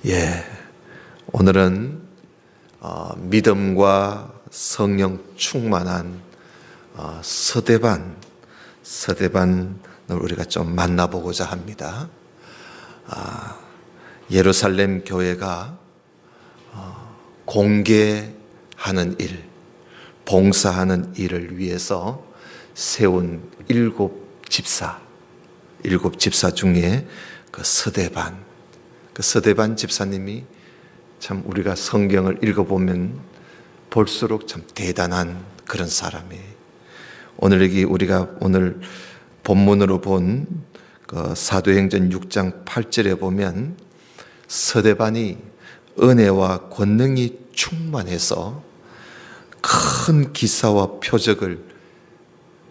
예, 오늘은 믿음과 성령 충만한 서대반을 우리가 좀 만나보고자 합니다. 예루살렘 교회가 공개하는 일, 봉사하는 일을 위해서 세운 일곱 집사 중에 그 서대반 집사님이 참 우리가 성경을 읽어보면 볼수록 참 대단한 그런 사람이에요. 오늘 우리가 오늘 본문으로 본 그 사도행전 6장 8절에 보면 서대반이 은혜와 권능이 충만해서 큰 기사와 표적을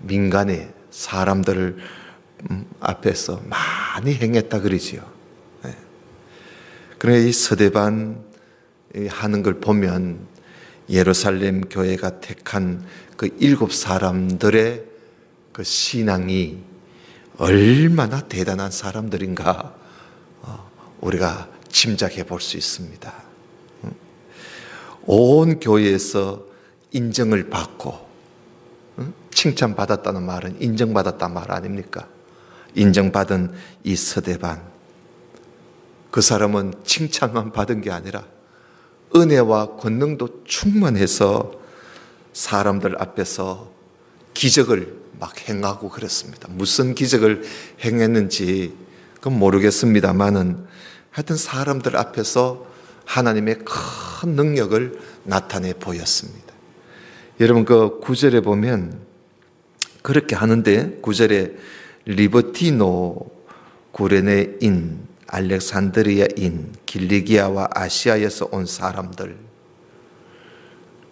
민간의 사람들을 앞에서 많이 행했다 그러지요. 그러니까 이 서대반 하는 걸 보면 예루살렘 교회가 택한 그 7 사람들의 그 신앙이 얼마나 대단한 사람들인가 우리가 짐작해 볼 수 있습니다. 온 교회에서 인정을 받고 칭찬받았다는 말은 인정받았다는 말 아닙니까? 인정받은 이 서대반, 그 사람은 칭찬만 받은 게 아니라 은혜와 권능도 충만해서 사람들 앞에서 기적을 막 행하고 그랬습니다. 무슨 기적을 행했는지 그건 모르겠습니다만은 하여튼 사람들 앞에서 하나님의 큰 능력을 나타내 보였습니다. 여러분 그 9절에 보면 그렇게 하는데 9절에 리버티노, 구레네인, 알렉산드리아인, 길리기아와 아시아에서 온 사람들.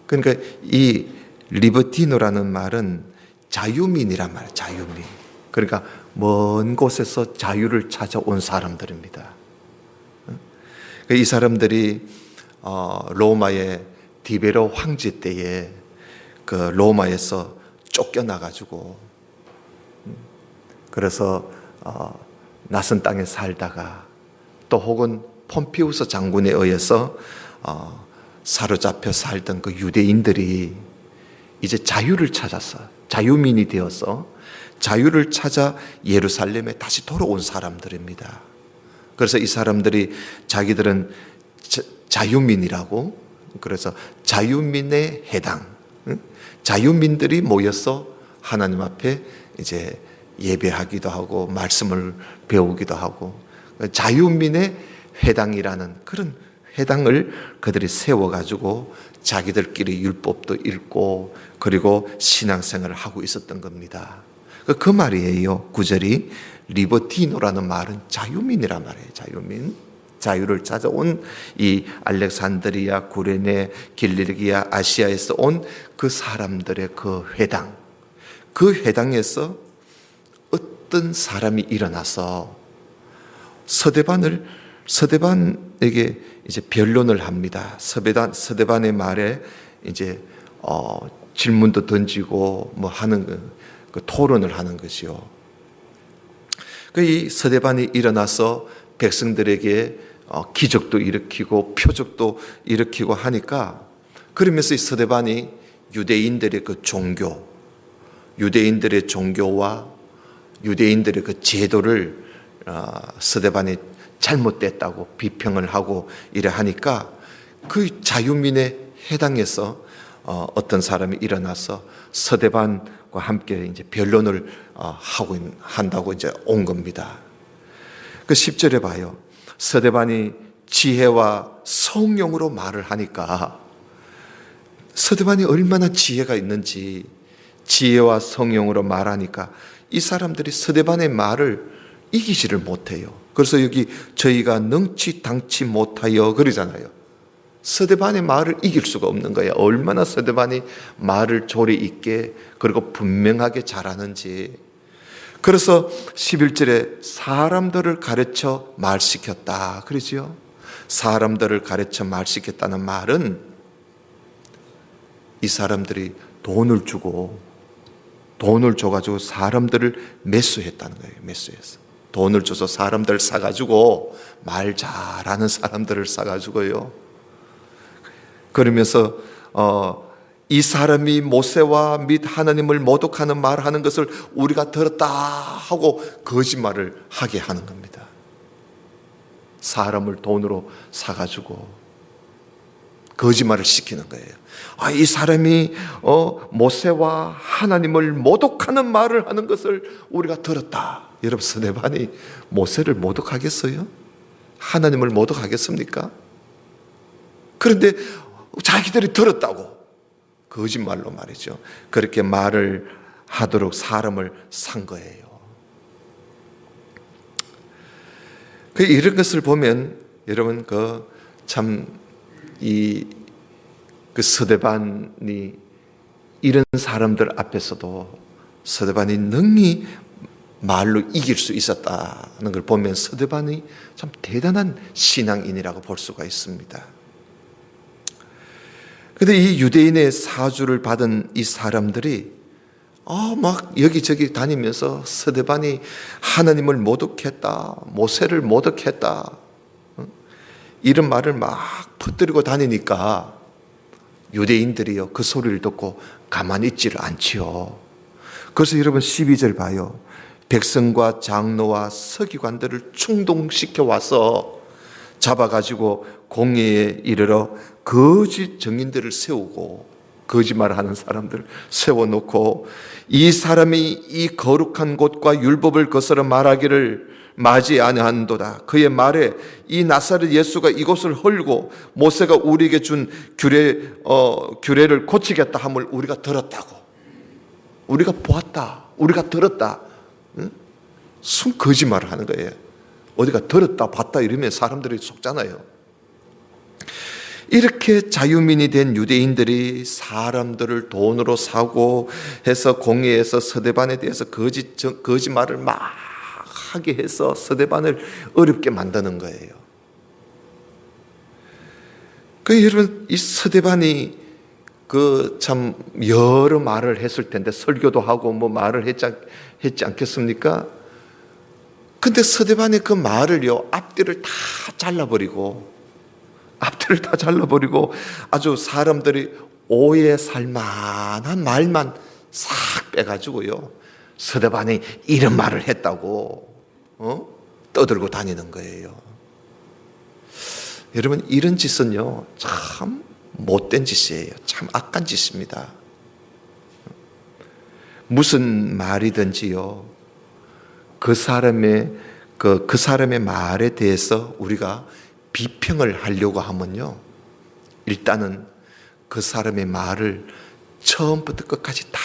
그러니까 이 리버티노라는 말은 자유민이란 말이에요. 자유민. 그러니까 먼 곳에서 자유를 찾아온 사람들입니다. 이 사람들이 로마의 디베로 황제 때에 그 로마에서 쫓겨나가지고 그래서 낯선 땅에 살다가 또 혹은 폼피우스 장군에 의해서 사로잡혀 살던 그 유대인들이 이제 자유를 찾아서 자유민이 되어서 자유를 찾아 예루살렘에 다시 돌아온 사람들입니다. 그래서 이 사람들이 자기들은 자유민이라고, 그래서 자유민의 해당, 자유민들이 모여서 하나님 앞에 이제 예배하기도 하고 말씀을 배우기도 하고 자유민의 회당이라는 그런 회당을 그들이 세워가지고 자기들끼리 율법도 읽고 그리고 신앙생활을 하고 있었던 겁니다. 그 말이에요. 9절이 리버티노라는 말은 자유민이란 말이에요. 자유민. 자유를 찾아온 이 알렉산드리아, 구레네, 길리기아, 아시아에서 온 그 사람들의 그 회당. 그 회당에서 어떤 사람이 일어나서 서대반에게 이제 변론을 합니다. 서대반의 말에 이제 질문도 던지고 뭐 하는 그 토론을 하는 것이요. 이 서대반이 일어나서 백성들에게 기적도 일으키고 표적도 일으키고 하니까 그러면서 이 서대반이 유대인들의 그 종교, 유대인들의 종교와 유대인들의 그 제도를 서대반이 잘못됐다고 비평을 하고 이래 하니까 그 자유민의 해당에서 어떤 사람이 일어나서 서대반과 함께 이제 변론을 한다고 이제 온 겁니다. 그 10절에 봐요. 서대반이 지혜와 성령으로 말을 하니까 서대반이 얼마나 지혜가 있는지 지혜와 성령으로 말하니까 이 사람들이 서대반의 말을 이기지를 못해요. 그래서 여기 저희가 능치 당치 못하여 그러잖아요. 서대반의 말을 이길 수가 없는 거예요. 얼마나 서대반이 말을 조리 있게 그리고 분명하게 잘하는지. 그래서 11절에 사람들을 가르쳐 말시켰다 그러지요. 사람들을 가르쳐 말시켰다는 말은 이 사람들이 돈을 줘가지고 사람들을 매수했다는 거예요. 매수해서. 돈을 줘서 사람들 사가지고 말 잘하는 사람들을 사가지고요. 그러면서 이 사람이 모세와 및 하나님을 모독하는 말하는 것을 우리가 들었다 하고 거짓말을 하게 하는 겁니다. 사람을 돈으로 사가지고 거짓말을 시키는 거예요. 이 사람이 모세와 하나님을 모독하는 말을 하는 것을 우리가 들었다. 여러분, 스데반이 모세를 모독하겠어요? 하나님을 모독하겠습니까? 그런데 자기들이 들었다고 거짓말로 말이죠. 그렇게 말을 하도록 사람을 산 거예요. 이런 것을 보면 여러분 그 스데반이 이런 사람들 앞에서도 스데반이 능히 말로 이길 수 있었다는 걸 보면 스데반이 참 대단한 신앙인이라고 볼 수가 있습니다. 그런데 이 유대인의 사주를 받은 이 사람들이 막 여기저기 다니면서 스데반이 하나님을 모독했다, 모세를 모독했다, 이런 말을 막 퍼뜨리고 다니니까 유대인들이요, 그 소리를 듣고 가만히 있지를 않지요. 그래서 여러분 12절 봐요. 백성과 장로와 서기관들을 충동시켜 와서 잡아가지고 공회에 이르러 거짓 증인들을 세우고, 거짓말을 하는 사람들을 세워놓고, 이 사람이 이 거룩한 곳과 율법을 거스러 말하기를 마지 아니한도다. 그의 말에 이 나사렛 예수가 이곳을 헐고 모세가 우리에게 준 규례를 고치겠다 함을 우리가 들었다고, 우리가 보았다, 우리가 들었다. 순 거짓말을 하는 거예요. 어디가 들었다 봤다 이러면 사람들이 속잖아요. 이렇게 자유민이 된 유대인들이 사람들을 돈으로 사고 해서 공회에서 스데반에 대해서 거짓말을 막 하게 해서 스데반을 어렵게 만드는 거예요. 여러분, 이 스데반이 참 여러 말을 했을 텐데, 설교도 하고 뭐 말을 했지 않겠습니까? 근데 스데반이 그 말을요, 앞뒤를 다 잘라버리고 아주 사람들이 오해 살 만한 말만 싹 빼가지고요, 스데반이 이런 말을 했다고 떠들고 다니는 거예요. 여러분, 이런 짓은요 참 못된 짓이에요. 참 악한 짓입니다. 무슨 말이든지요, 그 사람의 말에 대해서 우리가 비평을 하려고 하면요, 일단은 그 사람의 말을 처음부터 끝까지 다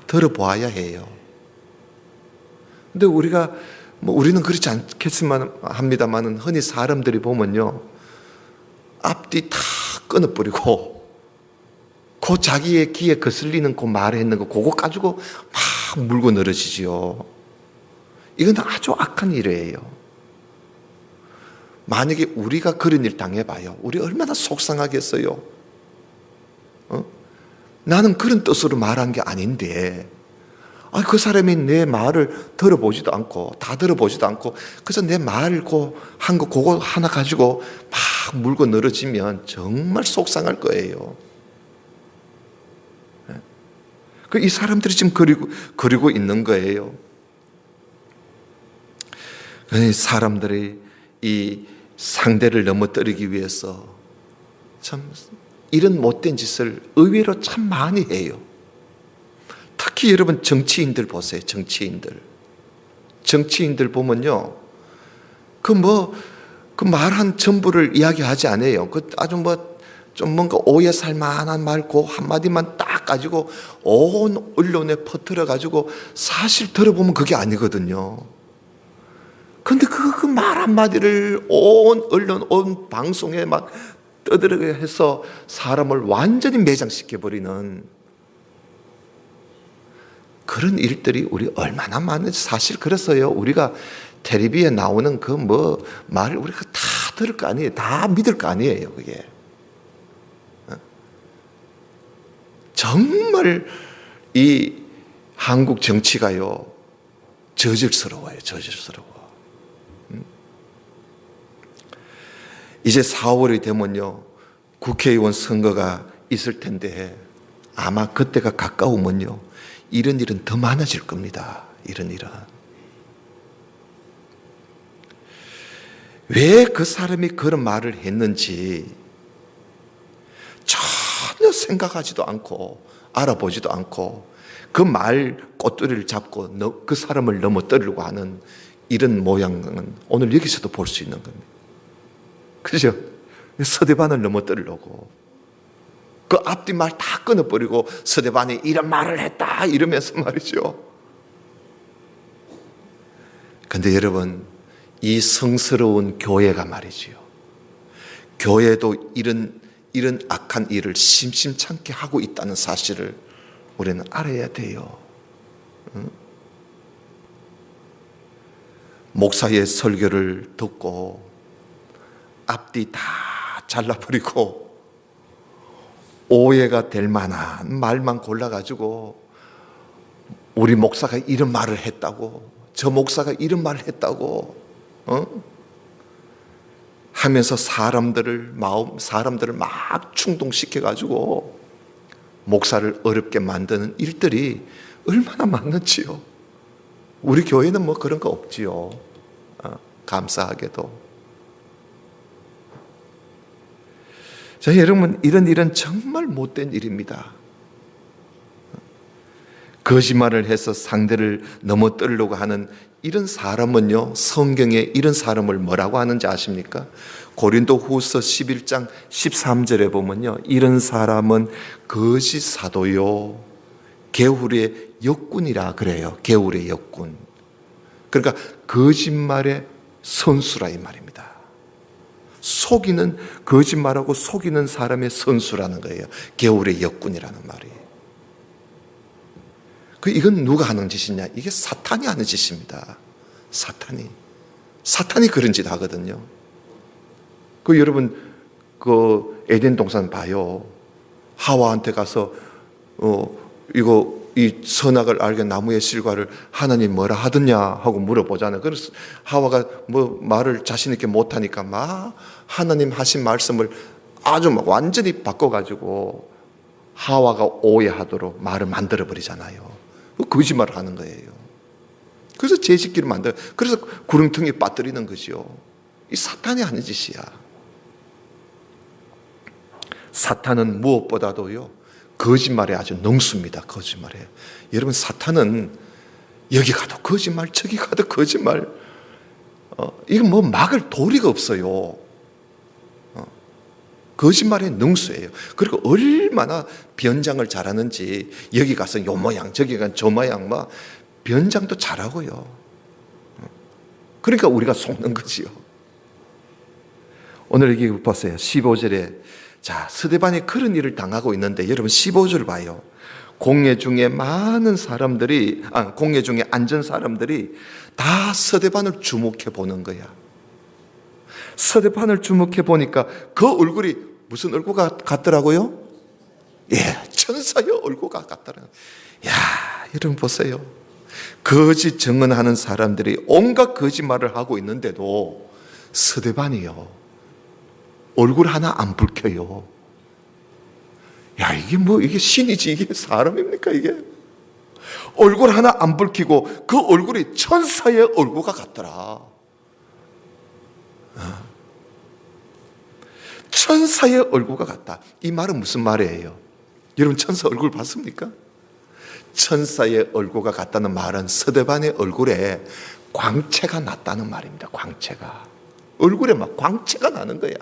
들어보아야 해요. 근데 우리는 그렇지 않겠지만 합니다만은, 흔히 사람들이 보면요, 앞뒤 다 끊어버리고 그 자기의 귀에 거슬리는 그 말에 있는 거 그거 가지고 막 물고 늘어지지요. 이건 아주 악한 일이에요. 만약에 우리가 그런 일 당해봐요, 우리 얼마나 속상하겠어요. 나는 그런 뜻으로 말한 게 아닌데, 그 사람이 내 말을 들어보지도 않고, 그래서 내 말 한 거 그거 하나 가지고 막 물고 늘어지면 정말 속상할 거예요. 이 사람들이 지금 그리고 있는 거예요. 사람들이 이 상대를 넘어뜨리기 위해서 참 이런 못된 짓을 의외로 참 많이 해요. 특히 여러분 정치인들 보세요. 정치인들 보면요, 그 말한 전부를 이야기하지 않아요. 아주 좀 뭔가 오해 살 만한 말 그 한마디만 딱 가지고 온 언론에 퍼뜨려 가지고, 사실 들어보면 그게 아니거든요. 근데 그 말 한마디를 온 언론, 온 방송에 막 떠들게 해서 사람을 완전히 매장시켜버리는 그런 일들이 우리 얼마나 많은지. 사실 그래서요, 우리가 텔레비에 나오는 말을 우리가 다 들을 거 아니에요. 다 믿을 거 아니에요, 그게. 정말 이 한국 정치가요, 저질스러워요. 이제 4월이 되면요, 국회의원 선거가 있을 텐데 아마 그때가 가까우면요, 이런 일은 더 많아질 겁니다. 이런 일은. 왜 그 사람이 그런 말을 했는지 전혀 생각하지도 않고 알아보지도 않고 그 말 꼬투리를 잡고 그 사람을 넘어뜨리려고 하는 이런 모양은 오늘 여기서도 볼 수 있는 겁니다. 그죠? 서대반을 넘어뜨리려고 그 앞뒤 말 다 끊어버리고 서대반이 이런 말을 했다 이러면서 말이죠. 근데 여러분, 이 성스러운 교회가 말이지요, 교회도 이런 악한 일을 심심찮게 하고 있다는 사실을 우리는 알아야 돼요. 목사의 설교를 듣고 앞뒤 다 잘라버리고 오해가 될 만한 말만 골라가지고 우리 목사가 이런 말을 했다고, 저 목사가 이런 말을 했다고 하면서 사람들을 막 충동시켜가지고 목사를 어렵게 만드는 일들이 얼마나 많은지요. 우리 교회는 뭐 그런 거 없지요. 감사하게도. 자, 여러분, 이런 일은 정말 못된 일입니다. 거짓말을 해서 상대를 넘어뜨리려고 하는 이런 사람은요, 성경에 이런 사람을 뭐라고 하는지 아십니까? 고린도후서 11장 13절에 보면요, 이런 사람은 거짓 사도요 게으르의 역군이라 그래요. 게으르의 역군. 그러니까 거짓말의 선수라 이 말입니다. 속이는, 거짓말하고 속이는 사람의 선수라는 거예요. 게으르의 역군이라는 말이. 이건 누가 하는 짓이냐? 이게 사탄이 하는 짓입니다. 사탄이 그런 짓 하거든요. 여러분, 에덴 동산 봐요. 하와한테 가서, 이 선악을 알게 나무의 실과를 하나님 뭐라 하더냐 하고 물어보잖아요. 그래서 하와가 뭐 말을 자신있게 못하니까 막 하나님 하신 말씀을 아주 막 완전히 바꿔가지고 하와가 오해하도록 말을 만들어버리잖아요. 거짓말을 하는 거예요. 그래서 죄짓기를 만들어요. 그래서 구렁텅이에 빠뜨리는 것이요. 이 사탄이 하는 짓이야. 사탄은 무엇보다도요, 거짓말에 아주 능수입니다. 거짓말에. 여러분, 사탄은 여기 가도 거짓말, 저기 가도 거짓말. 이건 뭐 막을 도리가 없어요. 거짓말에 능수예요. 그리고 얼마나 변장을 잘하는지, 여기 가서 요 모양, 저기 가서 저 모양, 막 변장도 잘하고요. 그러니까 우리가 속는 거지요. 오늘 여기 보세요. 15절에 자, 스데반이 그런 일을 당하고 있는데 여러분 15절 봐요. 공회 중에 많은 사람들이, 공회 중에 앉은 사람들이 다 스데반을 주목해 보는 거야. 스데반을 주목해 보니까 그 얼굴이 무슨 얼굴 같더라고요? 예, 천사의 얼굴 같더라고요. 야, 여러분 보세요. 거짓 증언하는 사람들이 온갖 거짓말을 하고 있는데도 스데반이요, 얼굴 하나 안 붉혀요. 야, 이게 신이지, 이게 사람입니까, 이게? 얼굴 하나 안 붉히고 그 얼굴이 천사의 얼굴과 같더라. 천사의 얼굴과 같다. 이 말은 무슨 말이에요? 여러분, 천사 얼굴 봤습니까? 천사의 얼굴과 같다는 말은 스데반의 얼굴에 광채가 났다는 말입니다. 광채가. 얼굴에 막 광채가 나는 거야.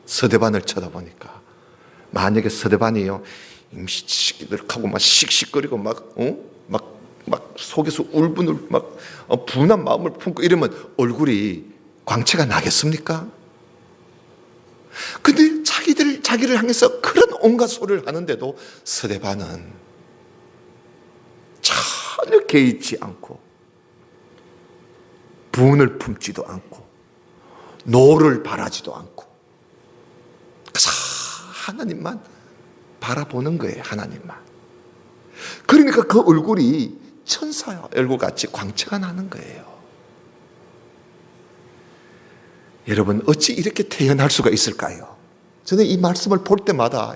스데반을 쳐다보니까. 만약에 스데반이요, 임시치기들하고 막 씩씩거리고 막 속에서 울분을 막 분한 마음을 품고 이러면 얼굴이 광채가 나겠습니까? 근데 자기를 향해서 그런 온갖 소리를 하는데도 스데반은 전혀 개의치 않고 분을 품지도 않고 노를 바라지도 않고 그래서 하나님만 바라보는 거예요. 하나님만. 그러니까 그 얼굴이 천사의 얼굴같이 광채가 나는 거예요. 여러분, 어찌 이렇게 태어날 수가 있을까요? 저는 이 말씀을 볼 때마다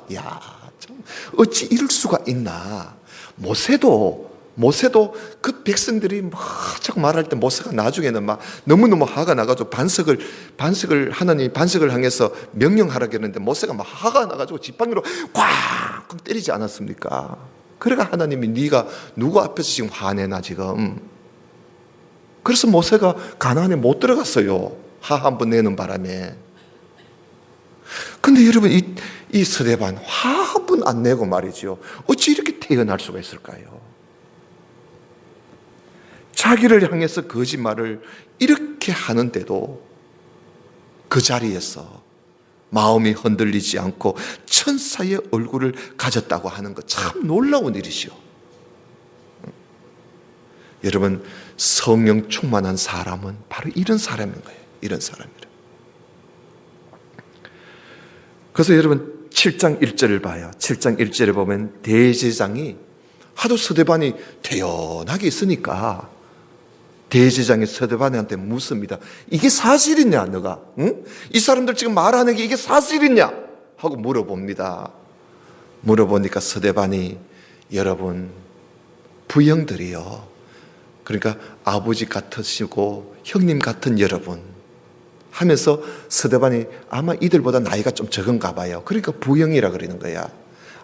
참 어찌 이럴 수가 있나. 모세도 그 백성들이 막 자꾸 말할 때 모세가 나중에는 막 너무너무 화가 나가지고 하나님이 반석을 향해서 명령하라고 했는데 모세가 막 화가 나가지고 지팡이로 꽉 때리지 않았습니까? 그러니까 하나님이 네가 누구 앞에서 지금 화내나 지금. 그래서 모세가 가나안에 못 들어갔어요. 화 한 번 내는 바람에. 근데 여러분, 이 스데반 화 한 번 안 내고 말이죠. 어찌 이렇게 태어날 수가 있을까요? 자기를 향해서 거짓말을 이렇게 하는데도 그 자리에서 마음이 흔들리지 않고 천사의 얼굴을 가졌다고 하는 것, 참 놀라운 일이시오. 여러분, 성령 충만한 사람은 바로 이런 사람인 거예요. 이런 사람이라. 그래서 여러분 7장 1절을 봐요. 7장 1절에 보면 대제사장이 하도 스데반이 태연하게 있으니까 대제사장이 스데반한테 묻습니다. 이게 사실이냐 너가? 응? 이 사람들 지금 말하는 게 이게 사실이냐? 하고 물어봅니다. 물어보니까 스데반이 여러분 부형들이요. 그러니까 아버지 같으시고 형님 같은 여러분 하면서 스데반이 아마 이들보다 나이가 좀 적은가 봐요. 그러니까 부형이라 그러는 거야.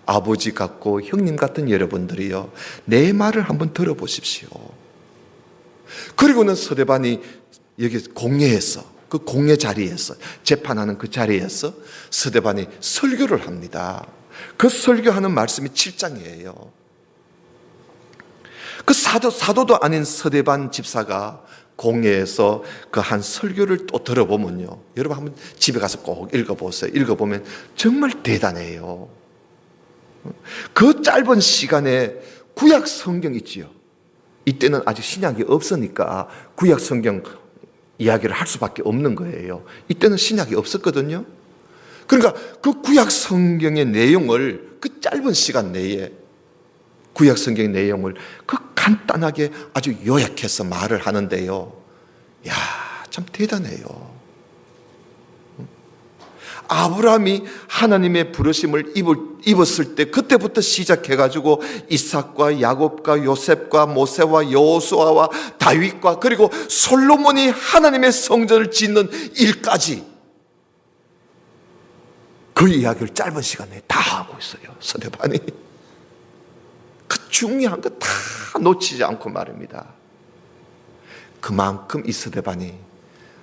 아버지 같고 형님 같은 여러분들이요, 내 말을 한번 들어보십시오. 그리고는 스데반이 여기 공회에서, 그 공회 자리에서, 재판하는 그 자리에서 스데반이 설교를 합니다. 그 설교하는 말씀이 7장이에요. 그 사도도 아닌 스데반 집사가 공회에서 그 한 설교를 또 들어보면요, 여러분 한번 집에 가서 꼭 읽어보세요. 읽어보면 정말 대단해요. 그 짧은 시간에 구약 성경 있지요. 이때는 아직 신약이 없으니까 구약 성경 이야기를 할 수밖에 없는 거예요. 이때는 신약이 없었거든요. 그러니까 그 구약 성경의 내용을 그 짧은 시간 내에 구약 성경의 내용을 그 간단하게 아주 요약해서 말을 하는데요. 야, 참 대단해요. 아브라함이 하나님의 부르심을 입었을 때 그때부터 시작해가지고 이삭과 야곱과 요셉과 모세와 여호수아와 다윗과 그리고 솔로몬이 하나님의 성전을 짓는 일까지 그 이야기를 짧은 시간에 다 하고 있어요. 스데반이 그 중요한 거 다 놓치지 않고 말입니다. 그만큼 이 스데반이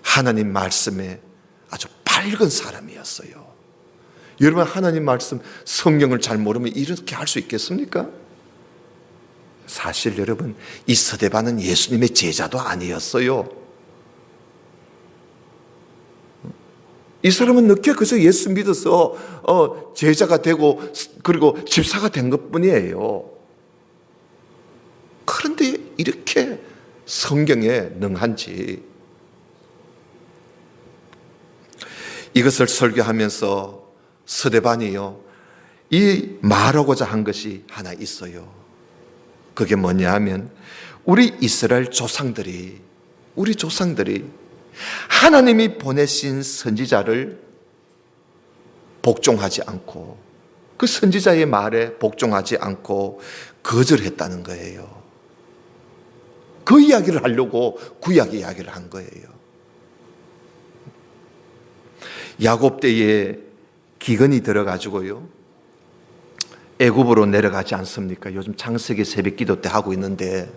하나님 말씀에 아주 밝은 사람이었어요. 여러분, 하나님 말씀 성경을 잘 모르면 이렇게 할 수 있겠습니까? 사실 여러분, 이 스데반은 예수님의 제자도 아니었어요. 이 사람은 늦게 그저 예수 믿어서 제자가 되고 그리고 집사가 된 것뿐이에요. 그런데 이렇게 성경에 능한지, 이것을 설교하면서 스데반이요, 이 말하고자 한 것이 하나 있어요. 그게 뭐냐 하면 우리 이스라엘 조상들이 하나님이 보내신 선지자를 복종하지 않고 그 선지자의 말에 복종하지 않고 거절했다는 거예요. 그 이야기를 하려고 구약 이야기를 한 거예요. 야곱 때에 기근이 들어가지고요, 애굽으로 내려가지 않습니까? 요즘 창세기 새벽 기도 때 하고 있는데,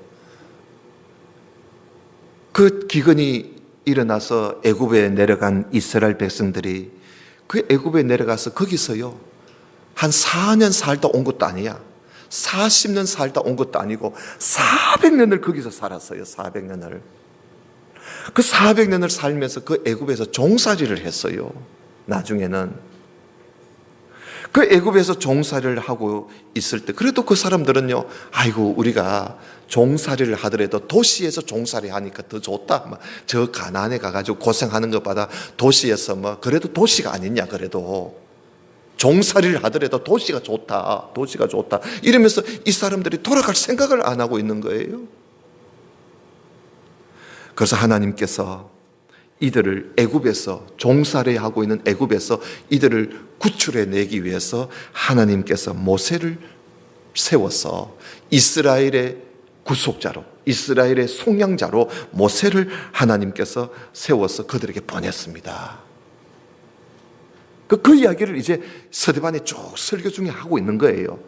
그 기근이 일어나서 애굽에 내려간 이스라엘 백성들이 그 애굽에 내려가서 거기서요 한 4년 살다 온 것도 아니야. 40년 살다 온 것도 아니고 400년을 거기서 살았어요. 400년을. 그 400년을 살면서 그 애굽에서 종살이를 했어요. 나중에는 그 애굽에서 종살이를 하고 있을 때 그래도 그 사람들은요, 아이고 우리가 종살이를 하더라도 도시에서 종살이 하니까 더 좋다. 저 가나안에 가가지고 고생하는 것보다 도시에서 그래도 도시가 아니냐, 그래도 종살이를 하더라도 도시가 좋다. 이러면서 이 사람들이 돌아갈 생각을 안 하고 있는 거예요. 그래서 하나님께서 이들을 애굽에서 종살이 하고 있는 애굽에서 이들을 구출해 내기 위해서 하나님께서 모세를 세워서 이스라엘의 구속자로, 이스라엘의 속량자로 모세를 하나님께서 세워서 그들에게 보냈습니다. 그 이야기를 이제 스데반이 쭉 설교 중에 하고 있는 거예요.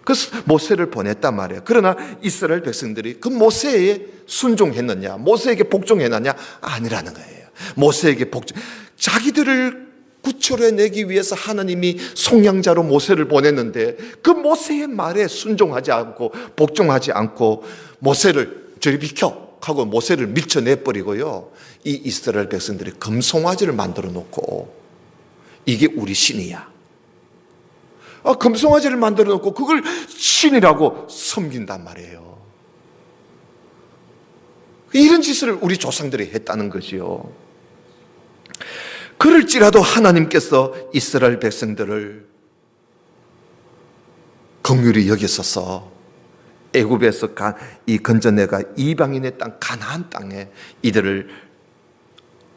그 모세를 보냈단 말이에요. 그러나 이스라엘 백성들이 그 모세에 순종했느냐, 모세에게 복종했느냐? 아니라는 거예요. 모세에게 자기들을 구출해내기 위해서 하나님이 속량자로 모세를 보냈는데 그 모세의 말에 순종하지 않고 복종하지 않고 모세를 저리 비켜 하고 모세를 밀쳐내버리고요. 이 이스라엘 백성들이 금송아지를 만들어 놓고 이게 우리 신이야. 금송아지를 만들어 놓고 그걸 신이라고 섬긴단 말이에요. 이런 짓을 우리 조상들이 했다는 거지요. 그럴지라도 하나님께서 이스라엘 백성들을 긍휼히 여기소서 애굽에서 이 건져내가 이방인의 땅 가나안 땅에 이들을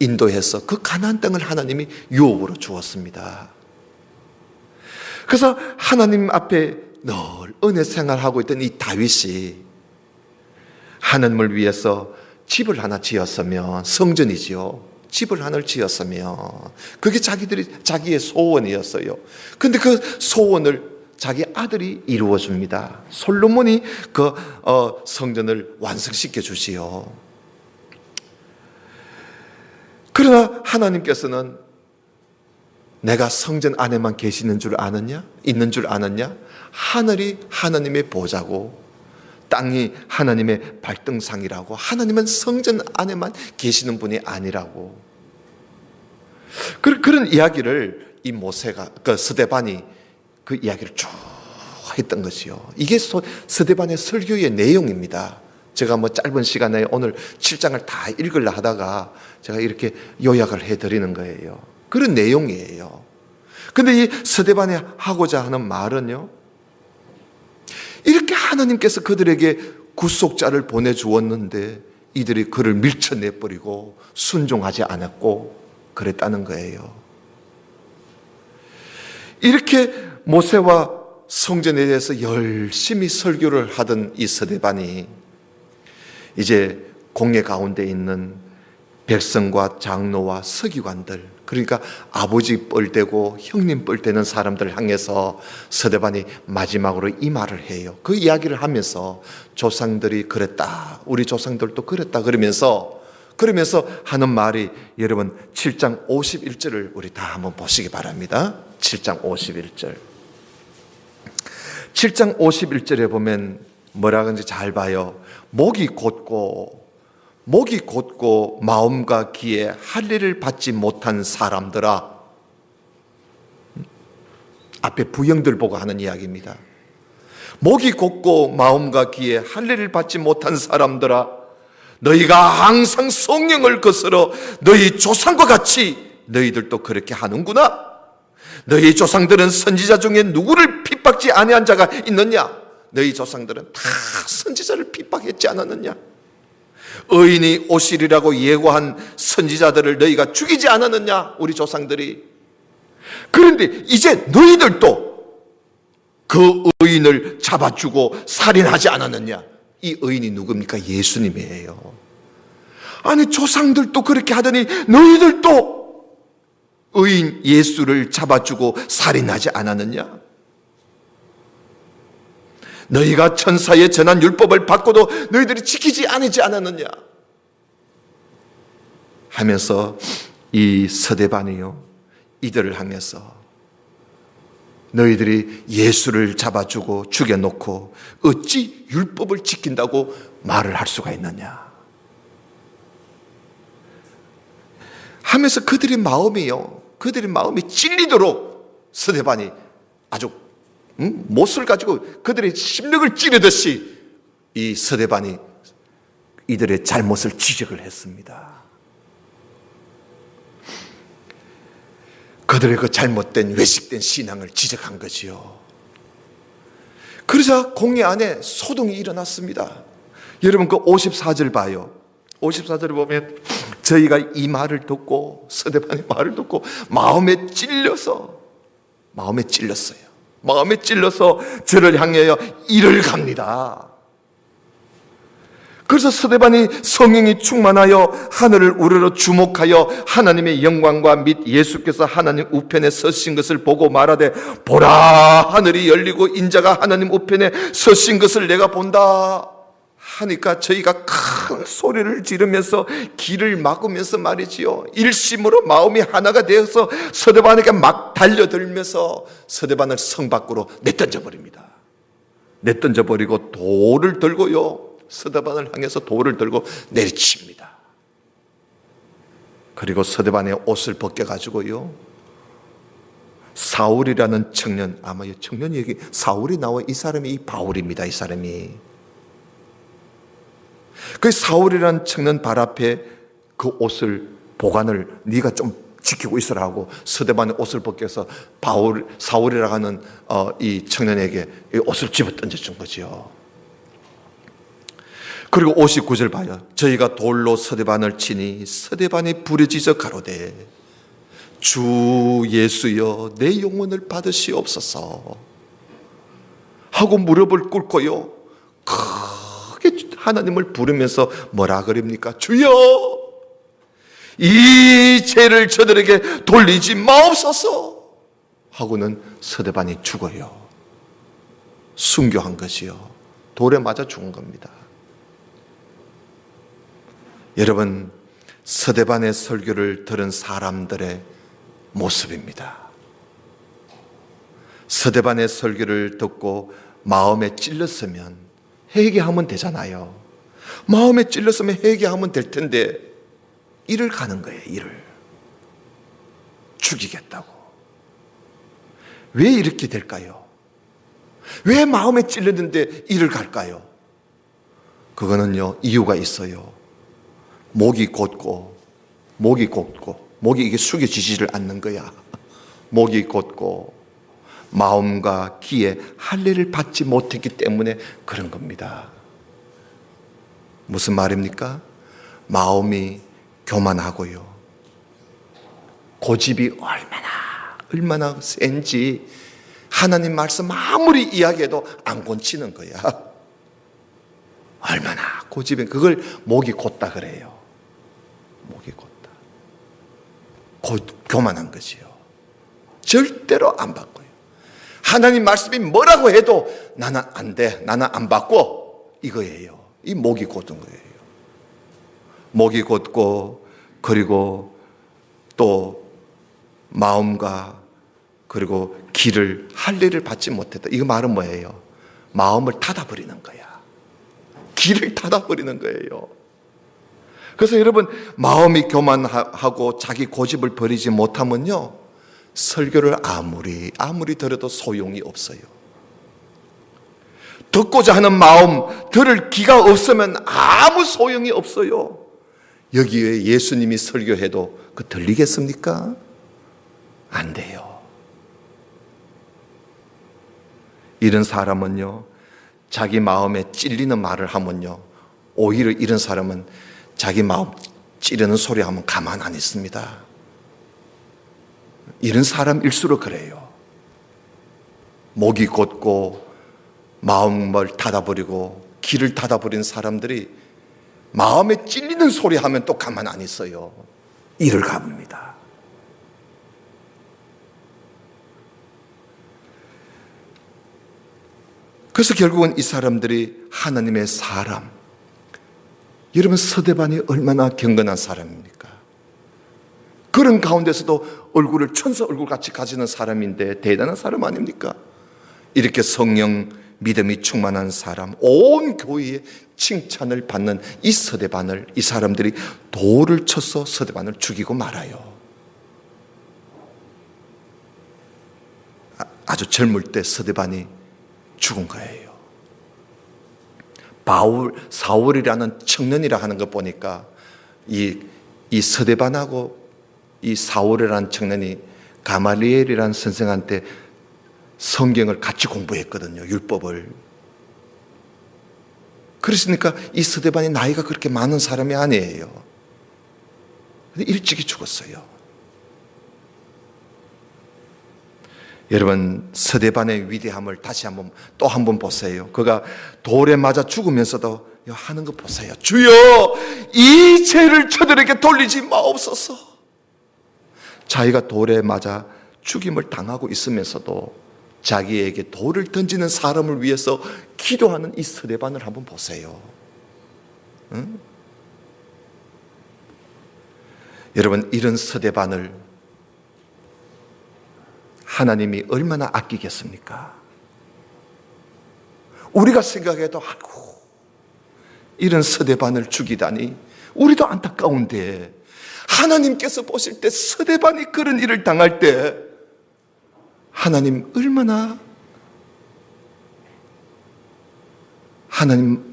인도해서 그 가나안 땅을 하나님이 유업으로 주었습니다. 그래서 하나님 앞에 늘 은혜 생활하고 있던 이 다윗이 하나님을 위해서 집을 하나 지었으면, 성전이지요. 집을 하나를 지었으면 그게 자기의 소원이었어요. 근데 그 소원을 자기 아들이 이루어 줍니다. 솔로몬이 그 성전을 완성시켜 주시오. 그러나 하나님께서는 내가 성전 안에만 계시는 줄 아느냐? 있는 줄 아느냐? 하늘이 하나님의 보좌고 땅이 하나님의 발등상이라고, 하나님은 성전 안에만 계시는 분이 아니라고. 그런 이야기를 이 모세가, 그 스데반이 그 이야기를 쭉 했던 것이요. 이게 스데반의 설교의 내용입니다. 제가 짧은 시간에 오늘 7장을 다 읽으려 하다가 제가 이렇게 요약을 해드리는 거예요. 그런 내용이에요. 근데 이 스데반이 하고자 하는 말은요, 이렇게 하나님께서 그들에게 구속자를 보내주었는데 이들이 그를 밀쳐내버리고 순종하지 않았고 그랬다는 거예요. 이렇게 모세와 성전에 대해서 열심히 설교를 하던 이 스데반이 이제 공회 가운데 있는 백성과 장로와 서기관들, 그러니까 아버지 뻘되고 형님 뻘되는 사람들을 향해서 스데반이 마지막으로 이 말을 해요. 그 이야기를 하면서 조상들이 그랬다, 우리 조상들도 그랬다 그러면서 하는 말이, 여러분 7장 51절을 우리 다 한번 보시기 바랍니다. 7장 51절. 7장 51절에 보면 뭐라 그런지 잘 봐요. 목이 곧고 마음과 귀에 할례를 받지 못한 사람들아. 앞에 부형들 보고 하는 이야기입니다. 목이 곧고 마음과 귀에 할례를 받지 못한 사람들아, 너희가 항상 성령을 거스러 너희 조상과 같이 너희들도 그렇게 하는구나. 너희 조상들은 선지자 중에 누구를 핍박지 아니한 자가 있느냐? 너희 조상들은 다 선지자를 핍박했지 않았느냐? 의인이 오시리라고 예고한 선지자들을 너희가 죽이지 않았느냐? 우리 조상들이. 그런데 이제 너희들도 그 의인을 잡아주고 살인하지 않았느냐? 이 의인이 누굽니까? 예수님이에요. 아니, 조상들도 그렇게 하더니 너희들도 의인 예수를 잡아주고 살인하지 않았느냐? 너희가 천사의 전한 율법을 받고도 너희들이 지키지 않았느냐? 하면서 이 스데반이요, 이들을 향해서 너희들이 예수를 잡아주고 죽여놓고 어찌 율법을 지킨다고 말을 할 수가 있느냐 하면서 그들의 마음이 찔리도록 스데반이 아주 못을 가지고 그들의 심령을 찌르듯이 이 스데반이 이들의 잘못을 지적을 했습니다. 그들의 그 잘못된 외식된 신앙을 지적한 거지요. 그러자 공회 안에 소동이 일어났습니다. 여러분 그 54절 봐요. 54절을 보면 저희가 이 말을 듣고, 스데반의 말을 듣고 마음에 찔렸어요. 마음에 찔러서 저를 향하여 이를 갑니다. 그래서 스데반이 성령이 충만하여 하늘을 우러러 주목하여 하나님의 영광과 및 예수께서 하나님 우편에 서신 것을 보고 말하되, 보라, 하늘이 열리고 인자가 하나님 우편에 서신 것을 내가 본다 하니까 저희가 큰 소리를 지르면서 길을 막으면서 말이지요, 일심으로 마음이 하나가 되어서 스데반에게 막 달려들면서 스데반을 성 밖으로 내던져버립니다. 내던져버리고 돌을 들고요, 스데반을 향해서 돌을 들고 내리칩니다. 그리고 스데반의 옷을 벗겨가지고요, 사울이라는 청년, 아마 이 청년이 여기 사울이 나와, 이 사람이 이 바울입니다. 이 사람이 그 사울이라는 청년 발 앞에 그 옷을 보관을 네가 좀 지키고 있으라 하고 스데반의 옷을 벗겨서 사울이라고 하는 이 청년에게 이 옷을 집어 던져준 거죠. 그리고 59절 봐요. 저희가 돌로 스데반을 치니 스데반이 부르짖어 가로되, 주 예수여 내 영혼을 받으시옵소서 하고 무릎을 꿇고요, 크게 하나님을 부르면서 뭐라 그럽니까? 주여, 이 죄를 저들에게 돌리지 마옵소서 하고는 스데반이 죽어요. 순교한 것이요, 돌에 맞아 죽은 겁니다. 여러분, 스데반의 설교를 들은 사람들의 모습입니다. 스데반의 설교를 듣고 마음에 찔렸으면 회개하면 되잖아요. 마음에 찔렸으면 회개하면 될 텐데 이를 가는 거예요. 이를 죽이겠다고. 왜 이렇게 될까요? 왜 마음에 찔렸는데 이를 갈까요? 그거는요, 이유가 있어요. 목이 곧고 목이 이게 숙여지지를 않는 거야. 목이 곧고 마음과 귀에 할례를 받지 못했기 때문에 그런 겁니다. 무슨 말입니까? 마음이 교만하고요, 고집이 얼마나 센지 하나님 말씀 아무리 이야기해도 안 고치는 거야. 얼마나 고집이, 그걸 목이 곧다 그래요. 목이 곧다. 교만한 것이요. 절대로 안 바꿔요. 하나님 말씀이 뭐라고 해도 나는 안 돼, 나는 안 바꿔, 이거예요. 이 목이 곧은 거예요. 목이 곧고, 그리고 또 마음과 그리고 길을 할례를 받지 못했다. 이거 말은 뭐예요? 마음을 닫아버리는 거야. 길을 닫아버리는 거예요. 그래서 여러분, 마음이 교만하고 자기 고집을 버리지 못하면요, 설교를 아무리 들어도 소용이 없어요. 듣고자 하는 마음, 들을 귀가 없으면 아무 소용이 없어요. 여기에 예수님이 설교해도 그 들리겠습니까? 안 돼요. 이런 사람은요, 자기 마음에 찔리는 말을 하면요, 오히려 이런 사람은 자기 마음 찌르는 소리 하면 가만 안 있습니다. 이런 사람일수록 그래요. 목이 곧고 마음을 닫아버리고 귀를 닫아버린 사람들이 마음에 찔리는 소리 하면 또 가만 안 있어요. 이를 가봅니다. 그래서 결국은 이 사람들이 하나님의 사람, 여러분, 스데반이 얼마나 경건한 사람입니까? 그런 가운데서도 얼굴을 천사 얼굴같이 가지는 사람인데 대단한 사람 아닙니까? 이렇게 성령 믿음이 충만한 사람, 온 교회에 칭찬을 받는 이 스데반을, 이 사람들이 돌을 쳐서 스데반을 죽이고 말아요. 아주 젊을 때 스데반이 죽은 거예요. 사울이라는 청년이라 하는 거 보니까 이 스데반하고 이 사울이라는 청년이 가말리엘이라는 선생한테 성경을 같이 공부했거든요. 율법을. 그랬으니까 이 스데반이 나이가 그렇게 많은 사람이 아니에요. 근데 일찍이 죽었어요. 여러분, 스데반의 위대함을 다시 또 한번 보세요. 그가 돌에 맞아 죽으면서도 하는 거 보세요. 주여, 이 죄를 저들에게 돌리지 마옵소서. 자기가 돌에 맞아 죽임을 당하고 있으면서도 자기에게 돌을 던지는 사람을 위해서 기도하는 이 스데반을 한번 보세요. 응? 여러분, 이런 스데반을 하나님이 얼마나 아끼겠습니까? 우리가 생각해도 아이고, 이런 스데반을 죽이다니 우리도 안타까운데, 하나님께서 보실 때 스데반이 그런 일을 당할 때 하나님 얼마나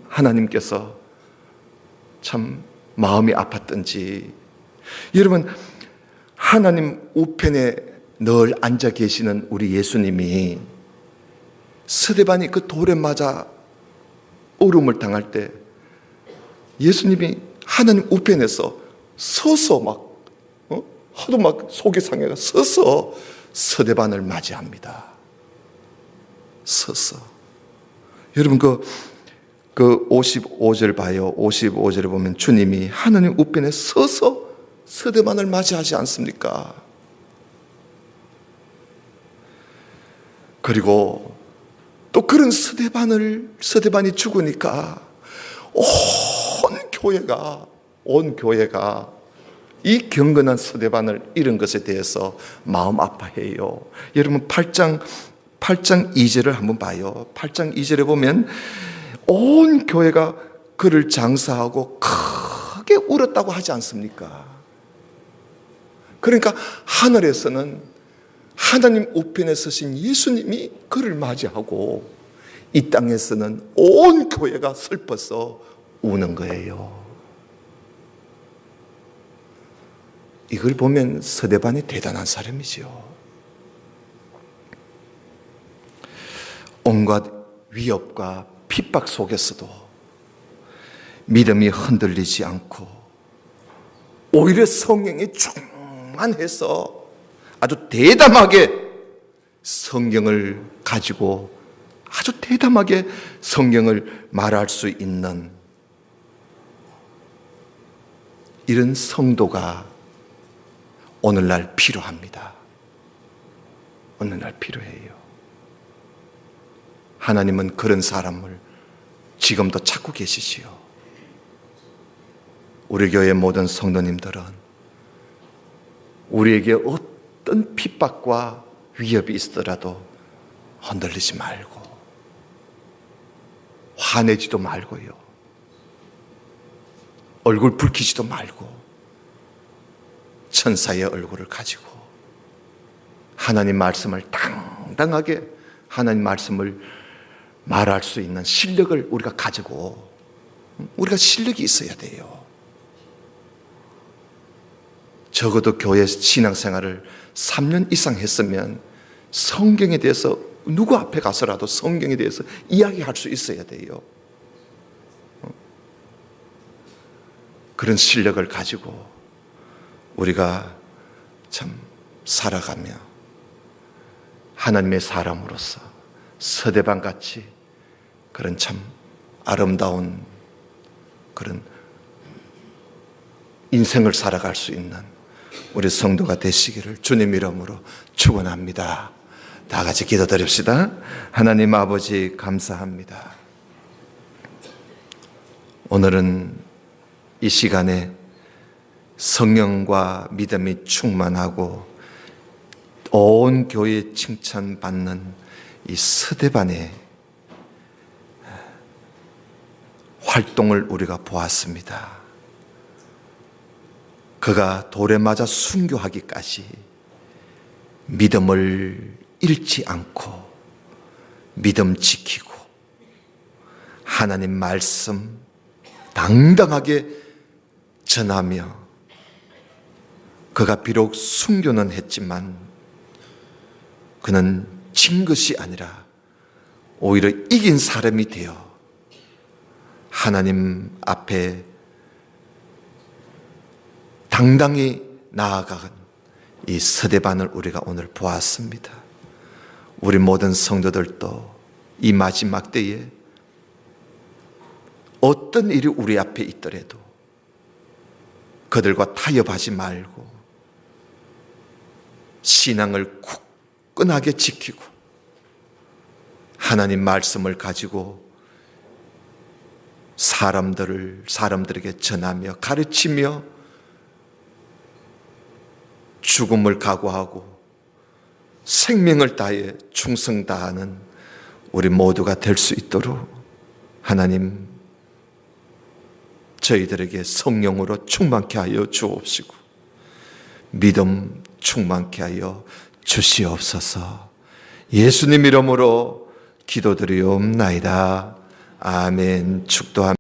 하나님께서 참 마음이 아팠던지. 여러분, 하나님 우편에 늘 앉아 계시는 우리 예수님이 스데반이 그 돌에 맞아 어려움을 당할 때 예수님이 하나님 우편에서 서서 하도 막 속이 상해가 서서 스데반을 맞이합니다. 서서. 여러분, 그 55절 봐요. 55절에 보면 주님이 하나님 우편에 서서 스데반을 맞이하지 않습니까? 그리고 또 그런 스데반이 죽으니까 온 교회가 이 경건한 스데반을 잃은 것에 대해서 마음 아파해요. 여러분, 8장 2절을 한번 봐요. 8장 2절에 보면 온 교회가 그를 장사하고 크게 울었다고 하지 않습니까? 그러니까 하늘에서는 하나님 우편에 서신 예수님이 그를 맞이하고 이 땅에서는 온 교회가 슬퍼서 우는 거예요. 이걸 보면 스데반이 대단한 사람이지요. 온갖 위협과 핍박 속에서도 믿음이 흔들리지 않고 오히려 성령이 충만해서 아주 대담하게 성경을 가지고 아주 대담하게 성경을 말할 수 있는 이런 성도가 오늘날 필요합니다. 오늘날 필요해요. 하나님은 그런 사람을 지금도 찾고 계시지요. 우리 교회 모든 성도님들은 우리에게 어떤 핍박과 위협이 있더라도 흔들리지 말고 화내지도 말고요. 얼굴 붉히지도 말고 천사의 얼굴을 가지고 하나님 말씀을 당당하게 하나님 말씀을 말할 수 있는 실력을 우리가 가지고 우리가 실력이 있어야 돼요. 적어도 교회 신앙생활을 3년 이상 했으면 성경에 대해서 누구 앞에 가서라도 성경에 대해서 이야기할 수 있어야 돼요. 그런 실력을 가지고 우리가 참 살아가며 하나님의 사람으로서 스데반같이 그런 참 아름다운 그런 인생을 살아갈 수 있는 우리 성도가 되시기를 주님 이름으로 축원합니다. 다 같이 기도드립시다. 하나님 아버지 감사합니다. 오늘은 이 시간에 성령과 믿음이 충만하고 온 교회에 칭찬받는 이 스데반의 활동을 우리가 보았습니다. 그가 돌에 맞아 순교하기까지 믿음을 잃지 않고 믿음 지키고 하나님 말씀 당당하게 전하며 그가 비록 순교는 했지만 그는 진 것이 아니라 오히려 이긴 사람이 되어 하나님 앞에 당당히 나아간 이 서대반을 우리가 오늘 보았습니다. 우리 모든 성도들도 이 마지막 때에 어떤 일이 우리 앞에 있더라도 그들과 타협하지 말고 신앙을 굳건하게 지키고 하나님 말씀을 가지고 사람들에게 전하며 가르치며 죽음을 각오하고 생명을 다해 충성 다하는 우리 모두가 될 수 있도록 하나님 저희들에게 성령으로 충만케 하여 주옵시고 믿음 충만케 하여 주시옵소서. 예수님 이름으로 기도드리옵나이다. 아멘. 축도합니다.